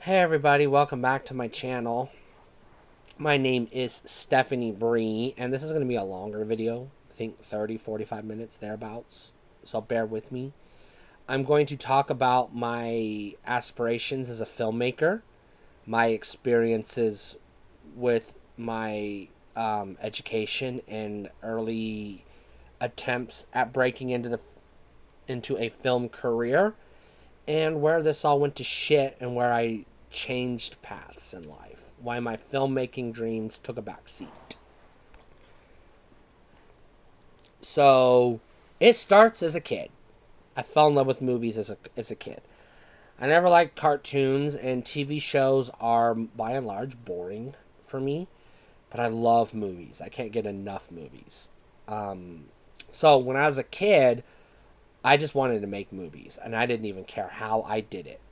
Hey everybody, welcome back to my channel. My name is Stephanie Bree, and this is going to be a longer video. I think 30-45 minutes, thereabouts. So bear with me. I'm going to talk about my aspirations as a filmmaker, my experiences with my education and early attempts at breaking into a film career, and where this all went to shit and where I changed paths in life. Why my filmmaking dreams took a backseat. So, it starts as a kid. I fell in love with movies as a kid. I never liked cartoons, and TV shows are, by and large, boring for me. But I love movies. I can't get enough movies. So, when I was a kid, I just wanted to make movies, and I didn't even care how I did it.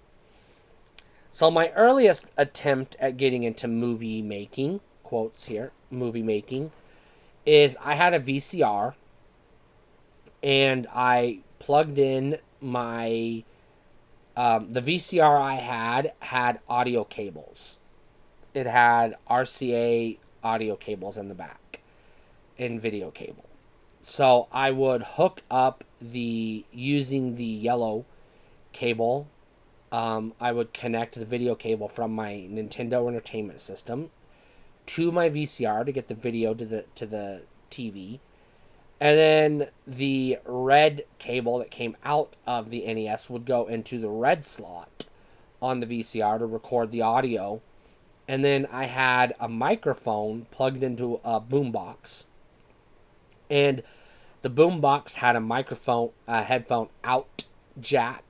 So my earliest attempt at getting into movie making, quotes here, movie making, is I had a VCR and I plugged in my the VCR I had audio cables. It had RCA audio cables in the back and video cable. So I would hook up using the yellow cable. I would connect the video cable from my Nintendo Entertainment System to my VCR to get the video to the TV, and then the red cable that came out of the NES would go into the red slot on the VCR to record the audio, and then I had a microphone plugged into a boombox, and the boombox had a headphone out jack,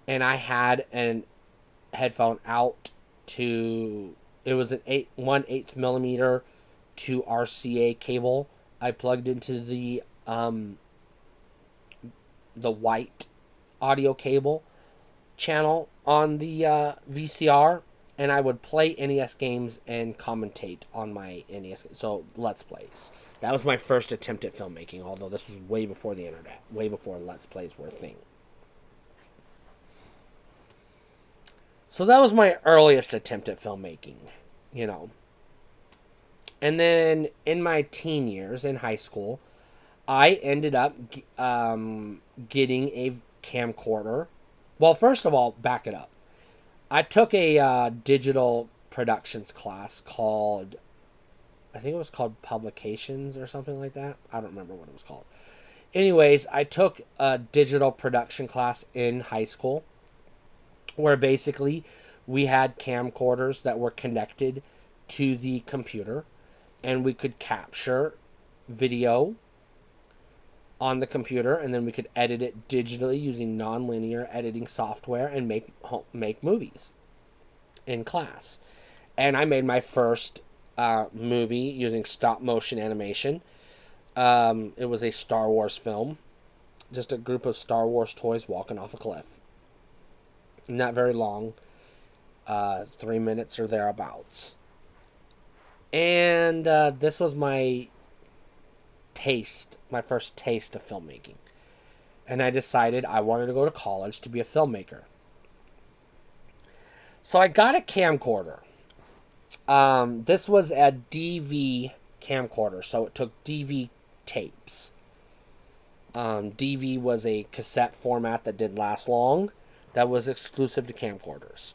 and I had an headphone out to, it was an 1/8 millimeter to RCA cable. I plugged into the white audio cable channel on the VCR, and I would play NES games and commentate on my NES. So Let's Plays. That was my first attempt at filmmaking, although this was way before the internet, way before Let's Plays were a thing. So that was my earliest attempt at filmmaking, you know. And then in my teen years in high school, I ended up getting a camcorder. Well, first of all, back it up. I took a digital productions class called, I think it was called Publications or something like that. I don't remember what it was called. Anyways, I took a digital production class in high school, where basically we had camcorders that were connected to the computer, and we could capture video on the computer, and then we could edit it digitally using non-linear editing software and make movies in class. And I made my first movie using stop motion animation. It was a Star Wars film, just a group of Star Wars toys walking off a cliff. Not very long, 3 minutes or thereabouts. And this was my first taste of filmmaking. And I decided I wanted to go to college to be a filmmaker. So I got a camcorder. This was a DV camcorder, so it took DV tapes. DV was a cassette format that didn't last long, that was exclusive to camcorders.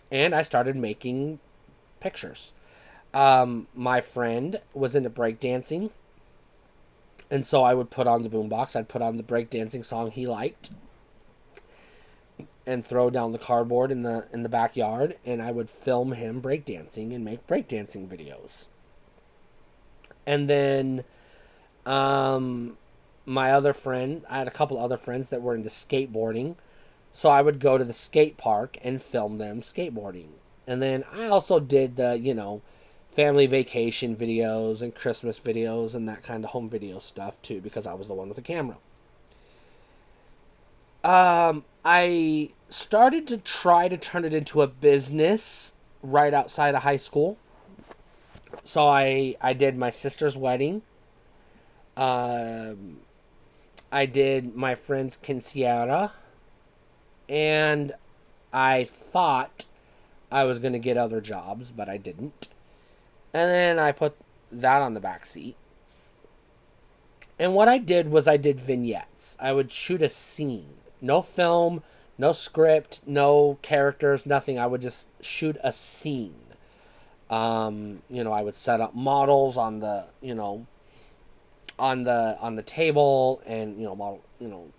And I started making pictures. My friend was into breakdancing, and so I would put on the boombox. I'd put on the breakdancing song he liked, and throw down the cardboard in the backyard, and I would film him breakdancing and make breakdancing videos. And then, my other friend, I had a couple other friends that were into skateboarding. So I would go to the skate park and film them skateboarding. And then I also did the, family vacation videos and Christmas videos and that kind of home video stuff too, because I was the one with the camera. I started to try to turn it into a business right outside of high school. So I did my sister's wedding. I did my friend's quinceañera. And I thought I was going to get other jobs, but I didn't. And then I put that on the back seat. And what I did was I did vignettes. I would shoot a scene. No film, no script, no characters, nothing. I would just shoot a scene. I would set up models on the, on the table, and model,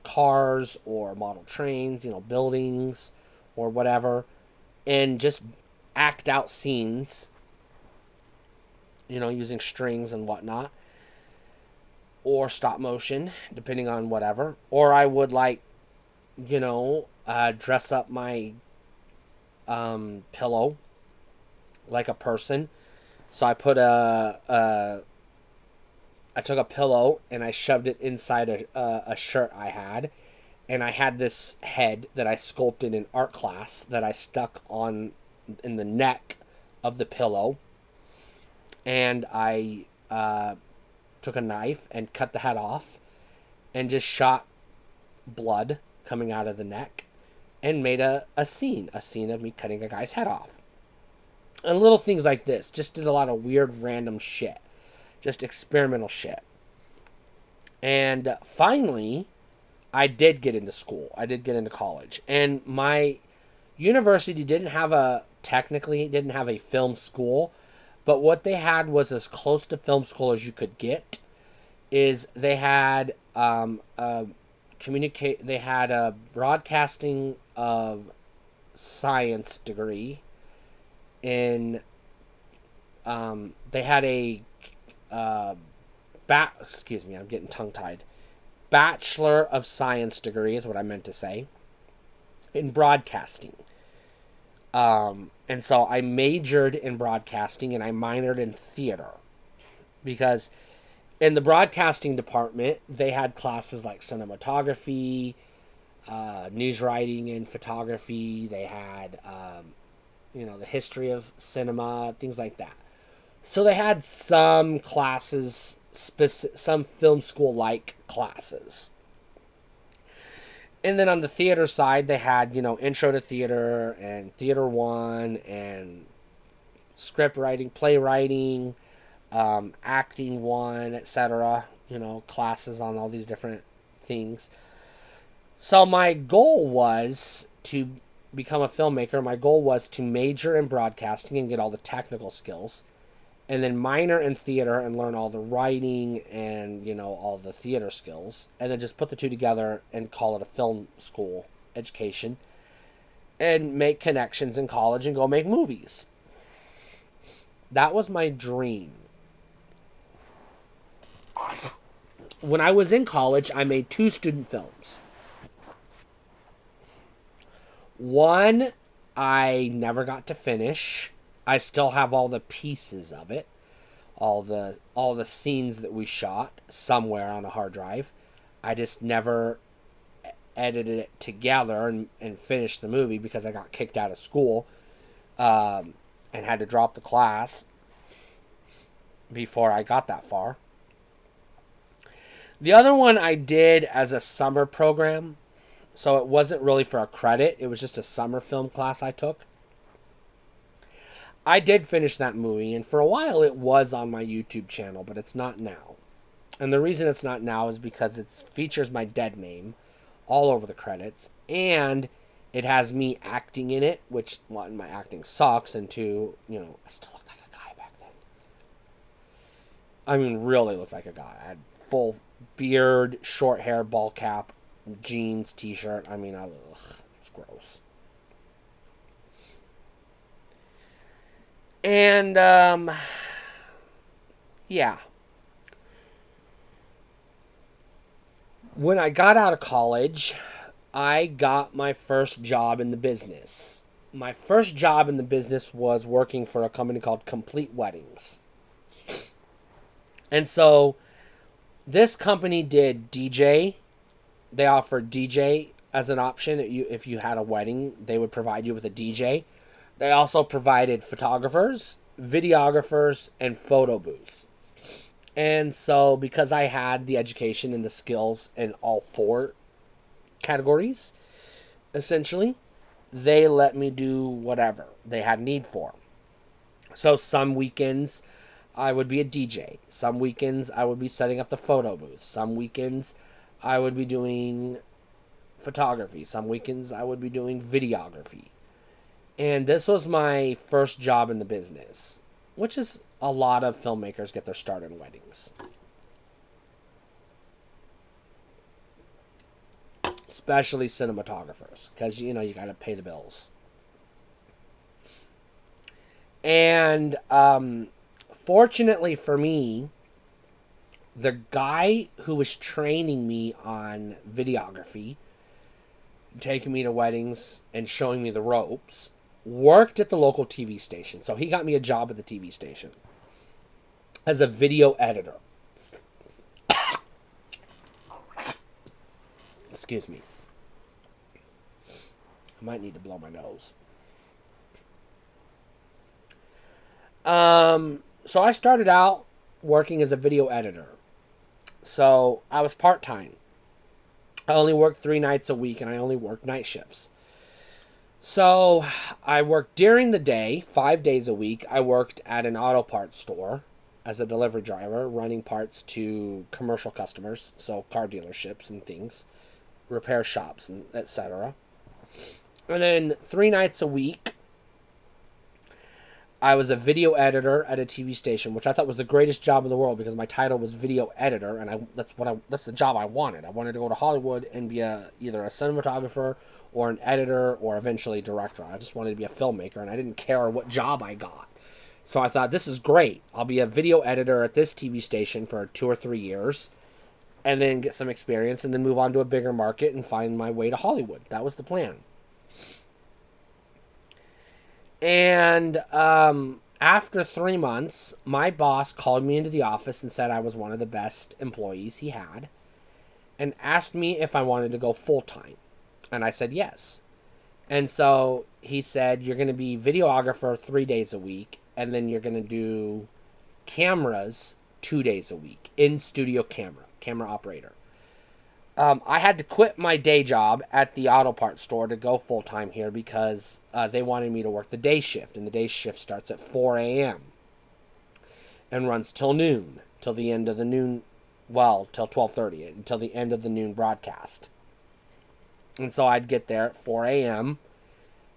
cars, or model trains, buildings or whatever, and just act out scenes, using strings and whatnot, or stop motion, depending on whatever. Or I would dress up my pillow like a person. So I put I took a pillow and I shoved it inside a shirt I had, and I had this head that I sculpted in art class that I stuck on in the neck of the pillow, and I took a knife and cut the head off, and just shot blood coming out of the neck, and made a scene of me cutting a guy's head off. And little things like this. Just did a lot of weird random shit. Just experimental shit. And finally, I did get into school. I did get into college. And my university didn't have a film school, but what they had was as close to film school as you could get. Is they had they had a broadcasting of science degree. In they had a excuse me, I'm getting tongue-tied. Bachelor of Science degree is what I meant to say, in broadcasting. And so I majored in broadcasting and I minored in theater, because in the broadcasting department they had classes like cinematography, news writing, and photography. They had the history of cinema, things like that. So they had some classes, some film school like classes. And then on the theater side, they had, intro to theater and theater 1 and script writing, playwriting, acting 1, etc. Classes on all these different things. So my goal was to become a filmmaker. My goal was to major in broadcasting and get all the technical skills, and then minor in theater and learn all the writing and all the theater skills, and then just put the two together and call it a film school education, and make connections in college and go make movies. That was my dream. When I was in college, I made 2 student films. One I never got to finish. I still have all the pieces of it, all the scenes that we shot somewhere on a hard drive. I just never edited it together and finished the movie because I got kicked out of school, and had to drop the class before I got that far. The other one I did as a summer program, so it wasn't really for a credit. It was just a summer film class I took. I did finish that movie, and for a while it was on my YouTube channel, but it's not now. And the reason it's not now is because it features my dead name all over the credits, and it has me acting in it, which, 1, my acting sucks, and 2, I still look like a guy back then. I mean, really looked like a guy. I had full beard, short hair, ball cap, jeans, t-shirt. I mean, it's gross. And, yeah. When I got out of college, I got my first job in the business. My first job in the business was working for a company called Complete Weddings. And so, this company did DJ. They offered DJ as an option. If you had a wedding, they would provide you with a DJ. They also provided photographers, videographers, and photo booths. And so, because I had the education and the skills in all 4 categories, essentially, they let me do whatever they had need for. So some weekends I would be a DJ. Some weekends I would be setting up the photo booth. Some weekends I would be doing photography. Some weekends I would be doing videography. And this was my first job in the business, which is a lot of filmmakers get their start in weddings. Especially cinematographers, because, you got to pay the bills. And fortunately for me, the guy who was training me on videography, taking me to weddings and showing me the ropes, worked at the local TV station. So he got me a job at the TV station as a video editor. Excuse me. I might need to blow my nose. So I started out working as a video editor. So I was part-time. I only worked 3 nights a week, and I only worked night shifts. So I worked during the day, 5 days a week. I worked at an auto parts store as a delivery driver, running parts to commercial customers, so car dealerships and things, repair shops, and etc. And then 3 nights a week, I was a video editor at a TV station, which I thought was the greatest job in the world because my title was video editor, and that's the job I wanted. I wanted to go to Hollywood and be either a cinematographer or an editor or eventually director. I just wanted to be a filmmaker, and I didn't care what job I got. So I thought, this is great. I'll be a video editor at this TV station for 2 or 3 years, and then get some experience, and then move on to a bigger market and find my way to Hollywood. That was the plan. And after 3 months, my boss called me into the office and said I was one of the best employees he had, and asked me if I wanted to go full-time. And I said yes. And so he said, you're going to be videographer 3 days a week, and then you're going to do cameras 2 days a week, in-studio camera operator. I had to quit my day job at the auto parts store to go full-time here because they wanted me to work the day shift. And the day shift starts at 4 a.m. and runs till noon, till the end of the noon, well, till 12:30, until the end of the noon broadcast. And so I'd get there at 4 a.m.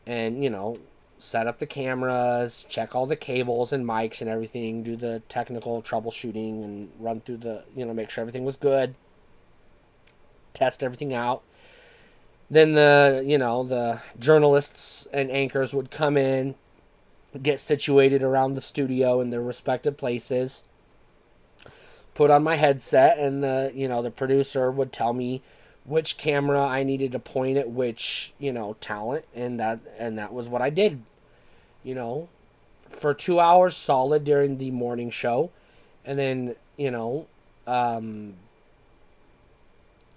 and, set up the cameras, check all the cables and mics and everything, do the technical troubleshooting and run through make sure everything was good. Test everything out. Then the journalists and anchors would come in, get situated around the studio in their respective places, put on my headset, and the producer would tell me which camera I needed to point at which talent, and that was what I did for 2 hours solid during the morning show, and then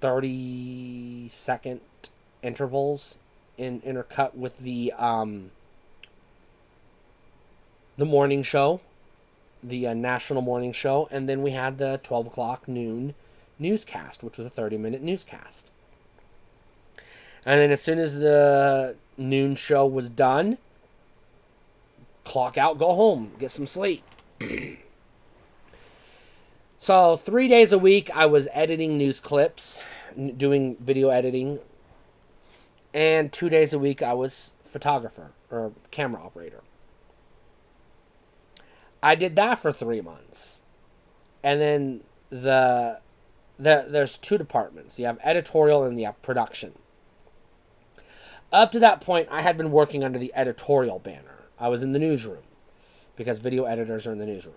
30-second intervals intercut with the morning show, the national morning show, and then we had the 12 o'clock noon newscast, which was a 30-minute newscast. And then as soon as the noon show was done, clock out, go home, get some sleep. So 3 days a week, I was editing news clips, doing video editing, and 2 days a week, I was photographer or camera operator. I did that for 3 months, and then there's 2 departments. You have editorial and you have production. Up to that point, I had been working under the editorial banner. I was in the newsroom because video editors are in the newsroom.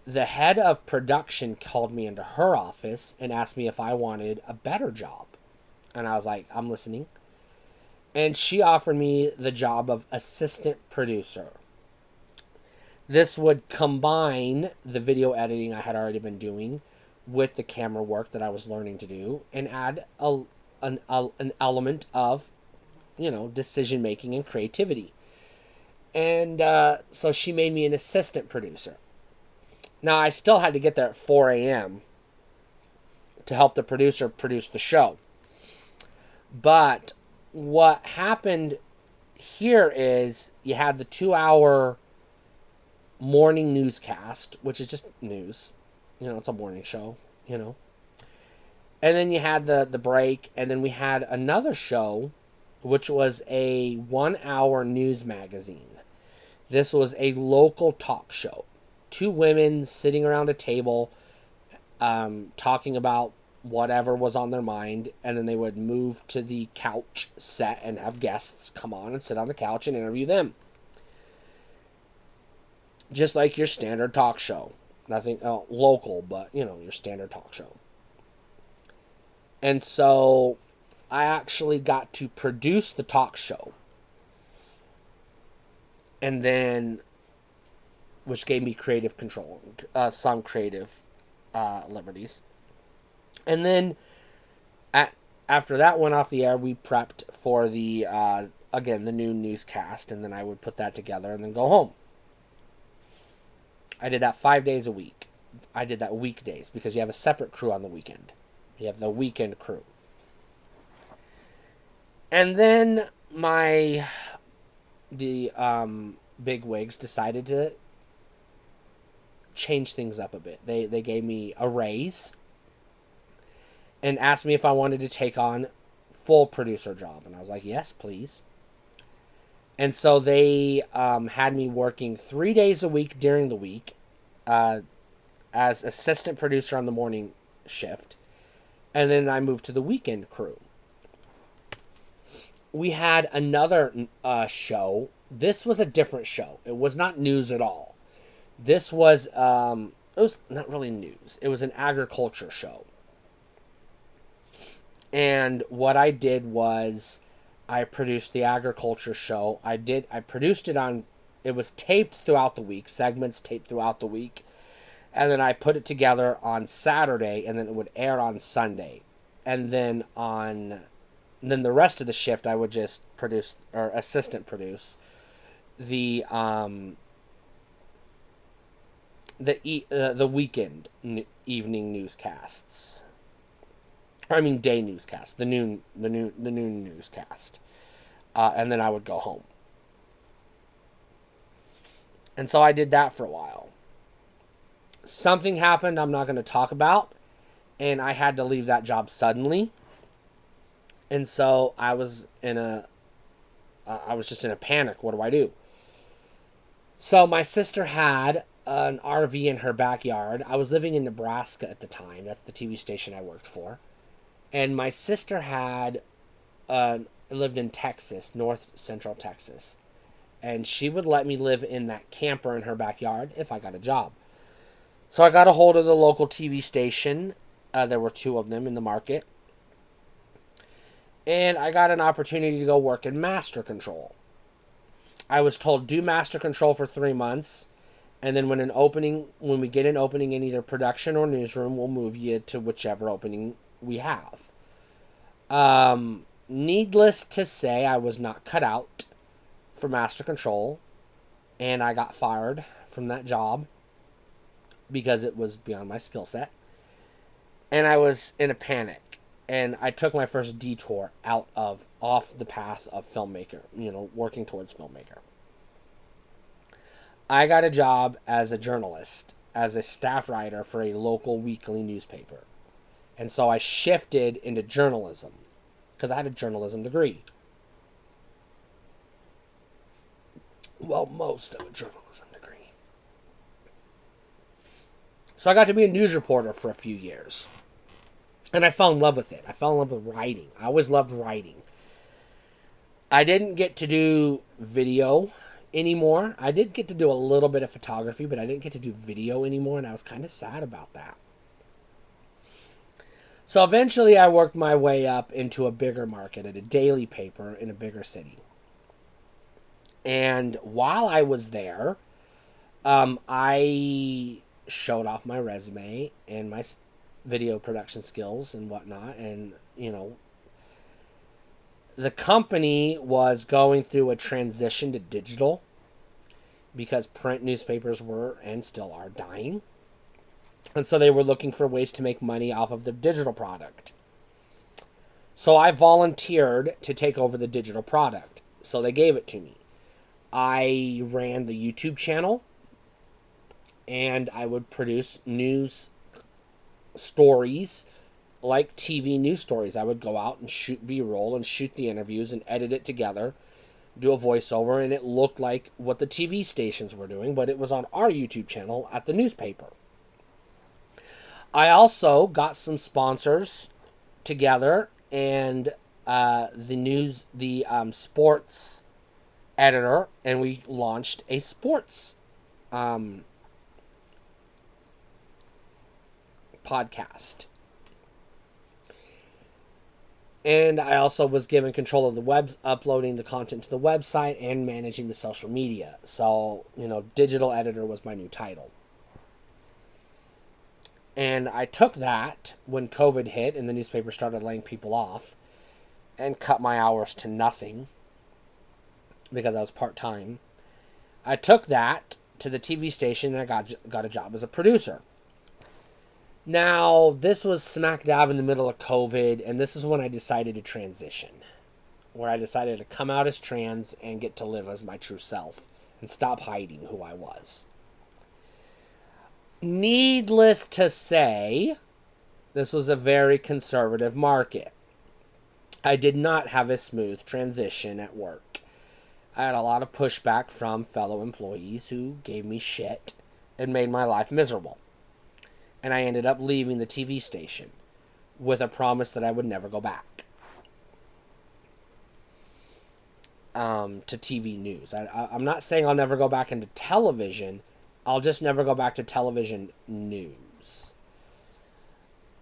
The head of production called me into her office and asked me if I wanted a better job. And I was like, I'm listening. And she offered me the job of assistant producer. This would combine the video editing I had already been doing with the camera work that I was learning to do and add an element of, decision making and creativity. And so she made me an assistant producer. Now, I still had to get there at 4 a.m. to help the producer produce the show. But what happened here is you had the 2 hour morning newscast, which is just news. It's a morning show, you know. And then you had the break, and then we had another show, which was a 1 hour news magazine. This was a local talk show. Two women sitting around a table, talking about whatever was on their mind, and then they would move to the couch set and have guests come on and sit on the couch and interview them. Just like your standard talk show. Nothing local, but, your standard talk show. And so I actually got to produce the talk show. And then, which gave me creative control, some creative liberties. And then, after that went off the air, we prepped for the, again, the new newscast. And then I would put that together and then go home. I did that 5 days a week. I did that weekdays because you have a separate crew on the weekend. You have the weekend crew. And then the big wigs decided to change things up a bit. They gave me a raise and asked me if I wanted to take on full producer job. And I was like, yes, please. And so they had me working 3 days a week during the week as assistant producer on the morning shift. And then I moved to the weekend crew. We had another show. This was a different show. It was not news at all. This was, it was not really news. It was an agriculture show. And what I did was I produced the agriculture show. I produced it on, it was taped throughout the week, segments taped throughout the week. And then I put it together on Saturday, and then it would air on Sunday. And then the rest of the shift, I would just produce, or assistant produce, the weekend evening newscasts. I mean day newscast, the noon newscast, and then I would go home. And so I did that for a while. Something happened I'm not going to talk about, and I had to leave that job suddenly. And so I was just in a panic. What do I do? So my sister had an RV in her backyard. I was living in Nebraska at the time. That's the TV station I worked for. And my sister had lived in Texas, north central Texas. And she would let me live in that camper in her backyard if I got a job. So I got a hold of the local TV station. There were 2 of them in the market. And I got an opportunity to go work in Master Control. I was told, do Master Control for 3 months. And then when we get an opening in either production or newsroom, we'll move you to whichever opening we have. Needless to say, I was not cut out for Master Control. And I got fired from that job because it was beyond my skill set. And I was in a panic. And I took my first detour off the path of filmmaker, working towards filmmaker. I got a job as a journalist, as a staff writer for a local weekly newspaper. And so I shifted into journalism because I had a journalism degree. Well, most of a journalism degree. So I got to be a news reporter for a few years. And I fell in love with it. I fell in love with writing. I always loved writing. I didn't get to do video anymore. I did get to do a little bit of photography, but I didn't get to do video anymore, and I was kind of sad about that. So eventually I worked my way up into a bigger market at a daily paper in a bigger city. And while I was there, I showed off my resume and my video production skills and whatnot. And, the company was going through a transition to digital because print newspapers were and still are dying. And so they were looking for ways to make money off of the digital product. So I volunteered to take over the digital product. So they gave it to me. I ran the YouTube channel, and I would produce news stories like TV news stories. I would go out and shoot B-roll and shoot the interviews and edit it together, do a voiceover, and it looked like what the TV stations were doing, but it was on our YouTube channel at the newspaper. I also got some sponsors together, and the sports editor, and we launched a sports podcast. And I also was given control of the web, uploading the content to the website and managing the social media. So, digital editor was my new title. And I took that when COVID hit and the newspaper started laying people off and cut my hours to nothing because I was part-time. I took that to the TV station and I got a job as a producer. Now, this was smack dab in the middle of COVID, and this is when I decided to transition, where I decided to come out as trans and get to live as my true self and stop hiding who I was. Needless to say, this was a very conservative market. I did not have a smooth transition at work. I had a lot of pushback from fellow employees who gave me shit and made my life miserable. And I ended up leaving the TV station with a promise that I would never go back to TV news. I'm not saying I'll never go back into television. I'll just never go back to television news.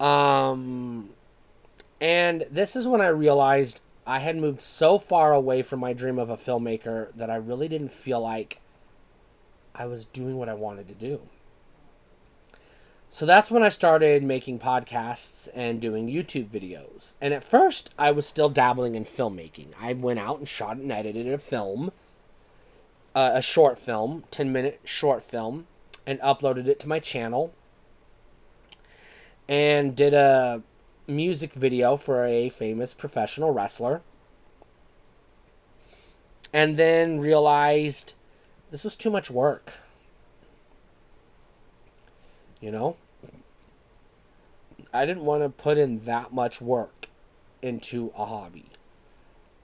And this is when I realized I had moved so far away from my dream of a filmmaker that I really didn't feel like I was doing what I wanted to do. So that's when I started making podcasts and doing YouTube videos. And at first, I was still dabbling in filmmaking. I went out and shot and edited a film, a short film, 10-minute short film, and uploaded it to my channel. And did a music video for a famous professional wrestler. And then realized this was too much work. I didn't want to put in that much work into a hobby.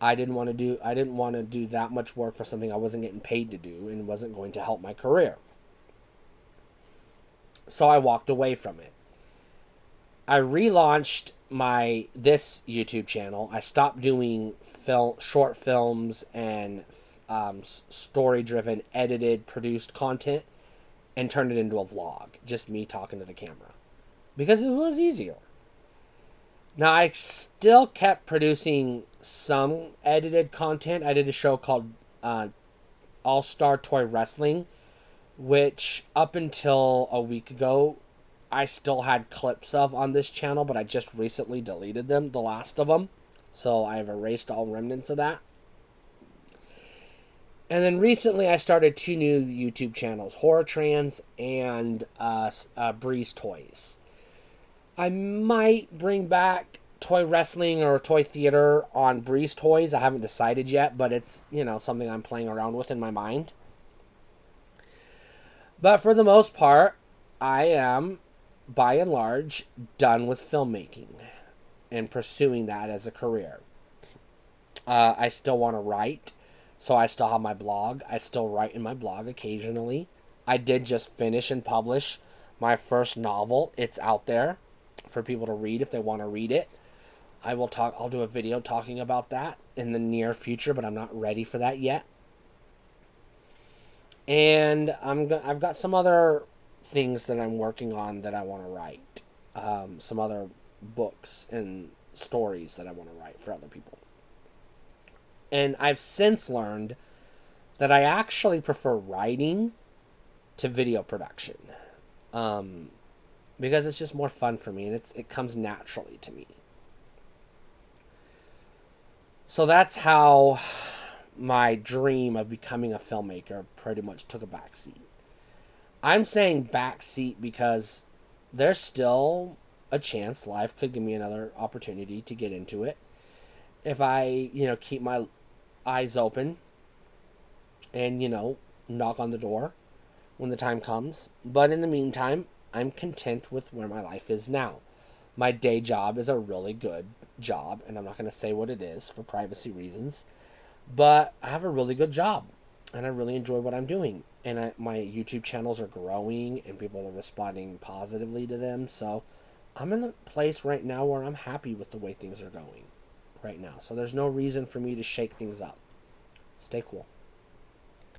I didn't want to do that much work for something I wasn't getting paid to do and wasn't going to help my career. So I walked away from it. I relaunched this YouTube channel. I stopped doing short films and story-driven, edited, produced content, and turned it into a vlog. Just me talking to the camera. Because it was easier. Now, I still kept producing some edited content. I did a show called All-Star Toy Wrestling, which up until a week ago, I still had clips of on this channel, but I just recently deleted them, the last of them. So I've erased all remnants of that. And then recently I started 2 new YouTube channels, Horror Trans and Breeze Toys. I might bring back toy wrestling or toy theater on Breeze Toys. I haven't decided yet, but it's, something I'm playing around with in my mind. But for the most part, I am, by and large, done with filmmaking and pursuing that as a career. I still want to write. So I still have my blog. I still write in my blog occasionally. I did just finish and publish my first novel. It's out there for people to read if they want to read it. I'll do a video talking about that in the near future, but I'm not ready for that yet. And I've got some other things that I'm working on that I want to write. Some other books and stories that I want to write for other people. And I've since learned that I actually prefer writing to video production. Because it's just more fun for me and it comes naturally to me. So that's how my dream of becoming a filmmaker pretty much took a backseat. I'm saying backseat because there's still a chance life could give me another opportunity to get into it. If I, keep my eyes open and, knock on the door when the time comes. But in the meantime, I'm content with where my life is now. My day job is a really good job, and I'm not going to say what it is for privacy reasons, but I have a really good job, and I really enjoy what I'm doing. And my YouTube channels are growing, and people are responding positively to them. So I'm in a place right now where I'm happy with the way things are going right now. So there's no reason for me to shake things up. Stay cool.